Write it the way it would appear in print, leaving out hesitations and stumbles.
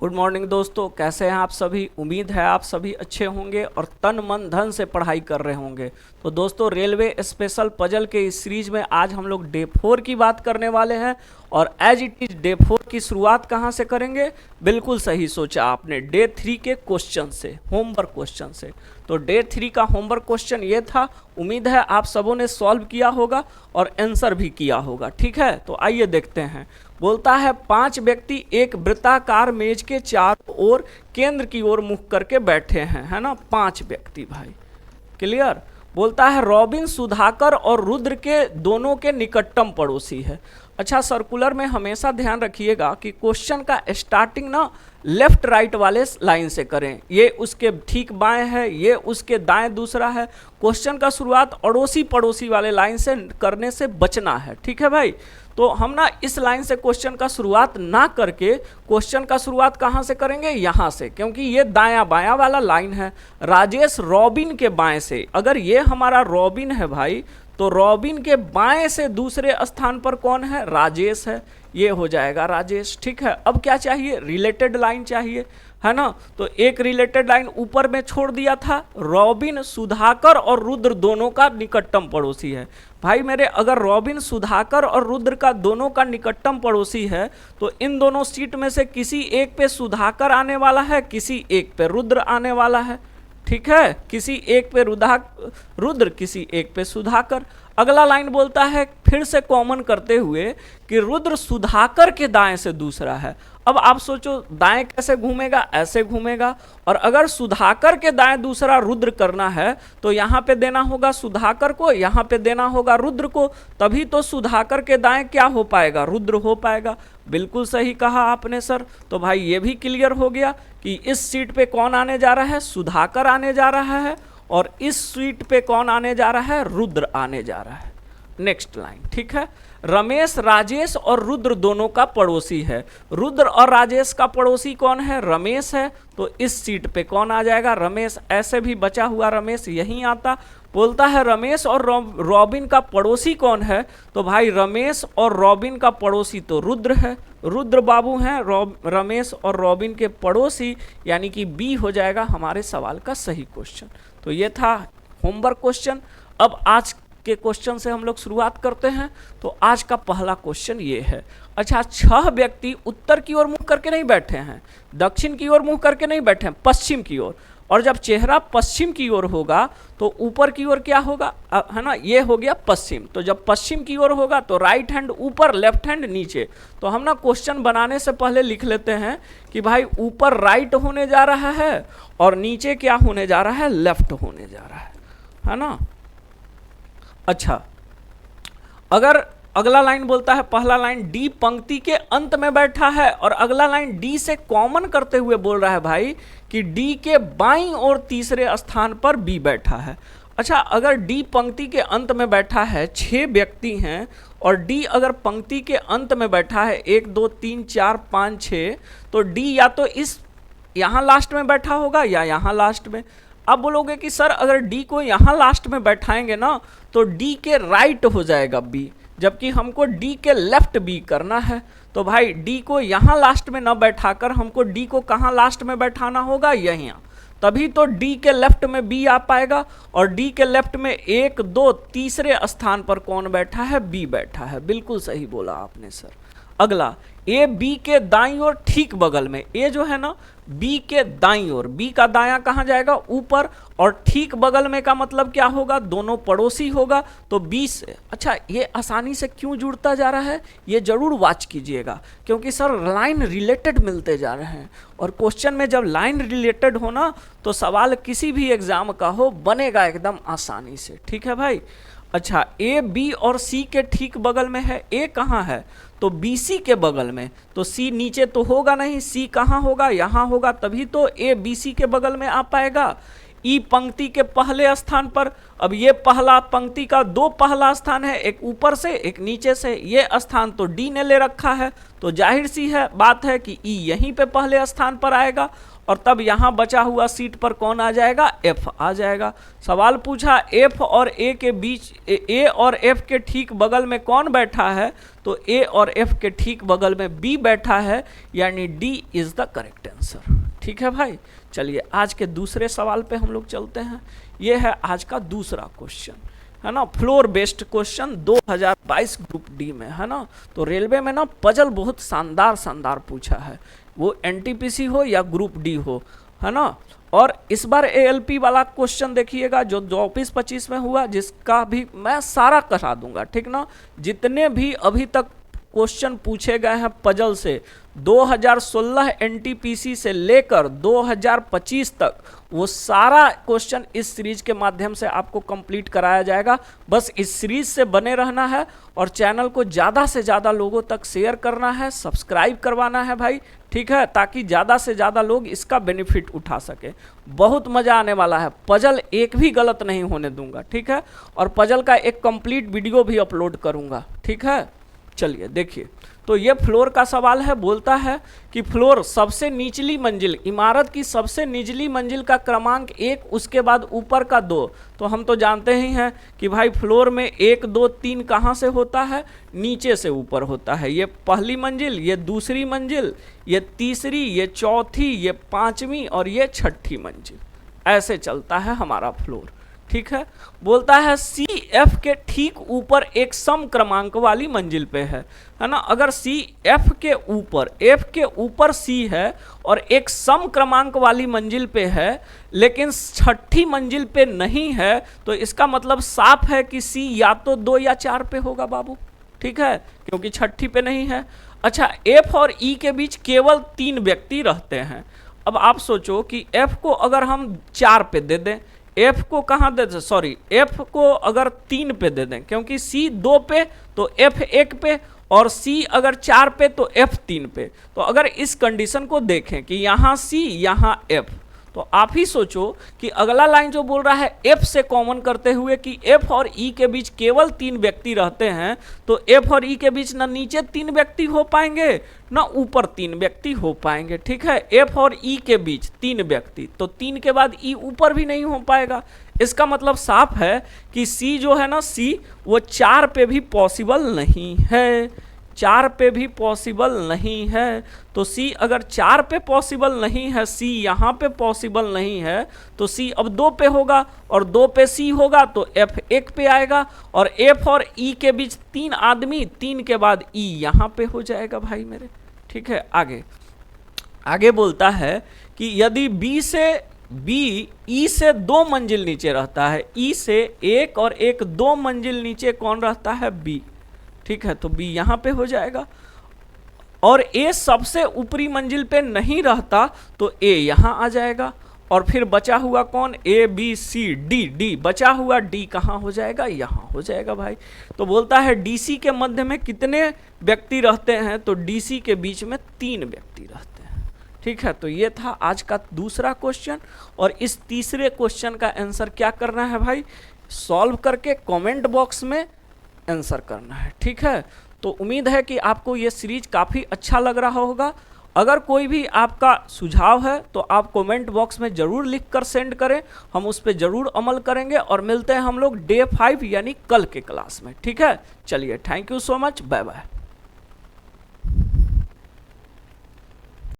Good morning दोस्तों, कैसे हैं आप सभी। उम्मीद है आप सभी अच्छे होंगे और तन मन धन से पढ़ाई कर रहे होंगे। तो दोस्तों, रेलवे स्पेशल पजल के इस सीरीज में आज हम लोग डे 4 की बात करने वाले हैं। और एज इट इज डे 4 की शुरुआत कहाँ से करेंगे? बिल्कुल सही सोचा आपने, डे 3 के क्वेश्चन से, होमवर्क क्वेश्चन से। तो डे 3 का होमवर्क क्वेश्चन ये था। उम्मीद है आप सबों ने सॉल्व किया होगा और आंसर भी किया होगा। ठीक है, तो आइए देखते हैं। बोलता है 5 व्यक्ति एक वृत्ताकार मेज के चारों ओर केंद्र की ओर मुख करके बैठे हैं, है ना। 5 व्यक्ति भाई, क्लियर। बोलता है रॉबिन सुधाकर और रुद्र के दोनों के निकटतम पड़ोसी है। अच्छा, सर्कुलर में हमेशा ध्यान रखिएगा कि क्वेश्चन का स्टार्टिंग ना लेफ्ट राइट वाले लाइन से करें। ये उसके ठीक बाएं है, ये उसके दाएं दूसरा है। क्वेश्चन का शुरुआत अड़ोसी पड़ोसी वाले लाइन से करने से बचना है। ठीक है भाई, तो हम ना इस लाइन से क्वेश्चन का शुरुआत ना करके क्वेश्चन का शुरुआत कहाँ से करेंगे? यहाँ से, क्योंकि ये दायां बायां वाला लाइन है। राजेश रॉबिन के बाएं से, अगर ये हमारा रॉबिन है भाई, तो रॉबिन के बाएं से दूसरे स्थान पर कौन है? राजेश है। ये हो जाएगा राजेश। ठीक है, अब क्या चाहिए? रिलेटेड लाइन चाहिए, है ना। तो एक रिलेटेड लाइन ऊपर में छोड़ दिया था, रॉबिन सुधाकर और रुद्र दोनों का निकटतम पड़ोसी है। भाई मेरे, अगर रॉबिन सुधाकर और रुद्र का दोनों का निकटतम पड़ोसी है तो इन दोनों सीट में से किसी एक पे सुधाकर आने वाला है, किसी एक पे रुद्र आने वाला है। ठीक है, किसी एक पे रुद्र, किसी एक पे सुधाकर। अगला लाइन बोलता है फिर से कॉमन करते हुए कि रुद्र सुधाकर के दाएं से दूसरा है। अब आप सोचो, दाएं कैसे घूमेगा? ऐसे घूमेगा। और अगर सुधाकर के दाएं दूसरा रुद्र करना है तो यहाँ पे देना होगा सुधाकर को, यहाँ पे देना होगा रुद्र को, तभी तो सुधाकर के दाएं क्या हो पाएगा? रुद्र हो पाएगा। बिल्कुल सही कहा आपने सर। तो भाई ये भी क्लियर हो गया कि इस सीट पे कौन आने जा रहा है? सुधाकर आने जा रहा है। और इस सीट पे कौन आने जा रहा है? रुद्र आने जा रहा है। नेक्स्ट लाइन, ठीक है। रमेश राजेश और रुद्र दोनों का पड़ोसी है। रुद्र और राजेश का पड़ोसी कौन है? रमेश है। तो इस सीट पे कौन आ जाएगा? रमेश। ऐसे भी बचा हुआ रमेश यहीं आता। बोलता है रमेश और रॉबिन का पड़ोसी कौन है? तो भाई रमेश और रॉबिन का पड़ोसी तो रुद्र है। रुद्र बाबू हैं रमेश और रॉबिन के पड़ोसी, यानी कि बी हो जाएगा हमारे सवाल का सही क्वेश्चन। तो ये था होमवर्क क्वेश्चन। अब आज के क्वेश्चन से हम लोग शुरुआत करते हैं। तो आज का पहला क्वेश्चन ये है। अच्छा, 6 व्यक्ति उत्तर की ओर मुंह करके नहीं बैठे हैं, दक्षिण की ओर मुंह करके नहीं बैठे हैं, पश्चिम की ओर। और जब चेहरा पश्चिम की ओर होगा तो ऊपर की ओर क्या होगा? है ना, ये हो गया पश्चिम। तो जब पश्चिम की ओर होगा तो राइट हैंड ऊपर, लेफ्ट हैंड नीचे। तो हम ना क्वेश्चन बनाने से पहले लिख लेते हैं कि भाई ऊपर राइट होने जा रहा है और नीचे क्या होने जा रहा है? लेफ्ट होने जा रहा है ना। अच्छा, अगर अगला लाइन बोलता है, पहला लाइन डी पंक्ति के अंत में बैठा है और अगला लाइन डी से कॉमन करते हुए बोल रहा है भाई कि डी के बाईं और तीसरे स्थान पर बी बैठा है। अच्छा, अगर डी पंक्ति के अंत में बैठा है, 6 व्यक्ति हैं और डी अगर पंक्ति के अंत में बैठा है 1 2 3 4 5 6, तो डी या तो इस यहाँ लास्ट में बैठा होगा या यहाँ लास्ट में। अब बोलोगे कि सर अगर डी को यहाँ लास्ट में बैठाएंगे ना तो डी के राइट हो जाएगा बी, जबकि हमको डी के लेफ्ट बी करना है। तो भाई डी को यहाँ लास्ट में न बैठाकर हमको डी को कहाँ लास्ट में बैठाना होगा? यहाँ। तभी तो डी के लेफ्ट में बी आ पाएगा। और डी के लेफ्ट में 1 2 तीसरे स्थान पर कौन बैठा है? बी बैठा है। बिल्कुल सही बोला आपने सर। अगला, ए बी के दाईं ओर ठीक बगल में। ए जो है ना बी के दाईं ओर, बी का दायां कहाँ जाएगा? ऊपर। और ठीक बगल में का मतलब क्या होगा? दोनों पड़ोसी होगा, तो बी से। अच्छा, ये आसानी से क्यों जुड़ता जा रहा है ये जरूर वॉच कीजिएगा, क्योंकि सर लाइन रिलेटेड मिलते जा रहे हैं। और क्वेश्चन में जब लाइन रिलेटेड हो ना तो सवाल किसी भी एग्जाम का हो बनेगा एकदम आसानी से। ठीक है भाई। अच्छा, ए बी और सी के ठीक बगल में है। ए कहाँ है? तो बी सी के बगल में। तो सी नीचे तो होगा नहीं, सी कहाँ होगा? यहाँ होगा, तभी तो ए बी सी के बगल में आ पाएगा। ई पंक्ति के पहले स्थान पर। अब ये पहला पंक्ति का 2 पहला स्थान है, एक ऊपर से एक नीचे से। ये स्थान तो डी ने ले रखा है, तो जाहिर सी है बात है कि ई यहीं पे पहले स्थान पर आएगा। और तब यहाँ बचा हुआ सीट पर कौन आ जाएगा, एफ आ जाएगा। सवाल पूछा एफ और ए के बीच, ए और एफ के ठीक बगल में कौन बैठा है, तो ए और एफ के ठीक बगल में बी बैठा है, यानी D is the correct answer. ठीक है भाई, चलिए आज के दूसरे सवाल पे हम लोग चलते हैं। ये है आज का दूसरा क्वेश्चन, है ना, floor based question 2022 group D में, है ना। तो रेलवे में ना पजल बहुत शानदार पूछा है, वो एनटीपीसी हो या ग्रुप डी हो, है ना। और इस बार एएलपी वाला क्वेश्चन देखिएगा जो 24-25 में हुआ, जिसका भी मैं सारा करा दूंगा, ठीक ना। जितने भी अभी तक क्वेश्चन पूछे गए हैं पजल से 2016 एनटीपीसी से लेकर 2025 तक, वो सारा क्वेश्चन इस सीरीज के माध्यम से आपको कंप्लीट कराया जाएगा। बस इस सीरीज से बने रहना है और चैनल को ज़्यादा से ज़्यादा लोगों तक शेयर करना है, सब्सक्राइब करवाना है भाई, ठीक है, ताकि ज़्यादा से ज़्यादा लोग इसका बेनिफिट उठा सके। बहुत मज़ा आने वाला है, पजल एक भी गलत नहीं होने दूंगा, ठीक है। और पजल का एक कंप्लीट वीडियो भी अपलोड करूंगा, ठीक है। चलिए देखिए, तो ये फ्लोर का सवाल है। बोलता है कि फ्लोर सबसे निचली मंजिल, इमारत की सबसे निचली मंजिल का क्रमांक 1, उसके बाद ऊपर का 2। तो हम तो जानते ही हैं कि भाई फ्लोर में 1, 2, 3 कहाँ से होता है, नीचे से ऊपर होता है। ये पहली मंजिल, ये दूसरी मंजिल, ये तीसरी, ये चौथी, ये पांचवी और ये छठी मंजिल, ऐसे चलता है हमारा फ्लोर, ठीक है। बोलता है सी एफ के ठीक ऊपर एक सम क्रमांक वाली मंजिल पे है ना। अगर सी एफ के ऊपर सी है और एक सम क्रमांक वाली मंजिल पे है, लेकिन छठी मंजिल पे नहीं है, तो इसका मतलब साफ है कि सी या तो 2 या 4 पे होगा बाबू, ठीक है, क्योंकि छठी पे नहीं है। अच्छा, एफ और ई के बीच केवल 3 व्यक्ति रहते हैं। अब आप सोचो कि एफ को अगर हम 4 पे दे दें, एफ को कहाँ दे दें, सॉरी, एफ को अगर 3 पे दे दें, क्योंकि सी 2 पे तो एफ 1 पे, और सी अगर 4 पे तो एफ 3 पे। तो अगर इस कंडीशन को देखें कि यहाँ सी यहाँ एफ, तो आप ही सोचो कि अगला लाइन जो बोल रहा है एफ से कॉमन करते हुए कि एफ और ई के बीच केवल 3 व्यक्ति रहते हैं, तो एफ और ई के बीच ना नीचे 3 व्यक्ति हो पाएंगे ना ऊपर 3 व्यक्ति हो पाएंगे, ठीक है। एफ और ई के बीच 3 व्यक्ति, तो 3 के बाद ई ऊपर भी नहीं हो पाएगा। इसका मतलब साफ है कि सी जो है ना, सी वो 4 पे भी पॉसिबल नहीं है, 4 पे भी पॉसिबल नहीं है। तो सी अगर 4 पे पॉसिबल नहीं है, सी यहाँ पे पॉसिबल नहीं है, तो सी अब 2 पे होगा, और 2 पे सी होगा तो एफ 1 पे आएगा, और एफ और ई के बीच 3 आदमी, 3 के बाद ई यहाँ पे हो जाएगा भाई मेरे, ठीक है। आगे बोलता है कि यदि बी ई से 2 मंजिल नीचे रहता है, ई से 1 और 1 2 मंजिल नीचे कौन रहता है, बी, ठीक है। तो बी यहाँ पे हो जाएगा, और ए सबसे ऊपरी मंजिल पे नहीं रहता तो ए यहाँ आ जाएगा, और फिर बचा हुआ कौन, A B C D, D बचा हुआ, डी कहाँ हो जाएगा, यहाँ हो जाएगा भाई। तो बोलता है डीसी के मध्य में कितने व्यक्ति रहते हैं, तो डीसी के बीच में 3 व्यक्ति रहते हैं, ठीक है। तो ये था आज का दूसरा क्वेश्चन, और इस तीसरे क्वेश्चन का आंसर क्या करना है भाई, सॉल्व करके कमेंट बॉक्स में आंसर करना है, ठीक है। तो उम्मीद है कि आपको ये सीरीज काफ़ी अच्छा लग रहा होगा। अगर कोई भी आपका सुझाव है तो आप कमेंट बॉक्स में ज़रूर लिख कर सेंड करें, हम उस पर ज़रूर अमल करेंगे, और मिलते हैं हम लोग डे 5 यानी कल के क्लास में, ठीक है। चलिए, thank you so much, bye bye.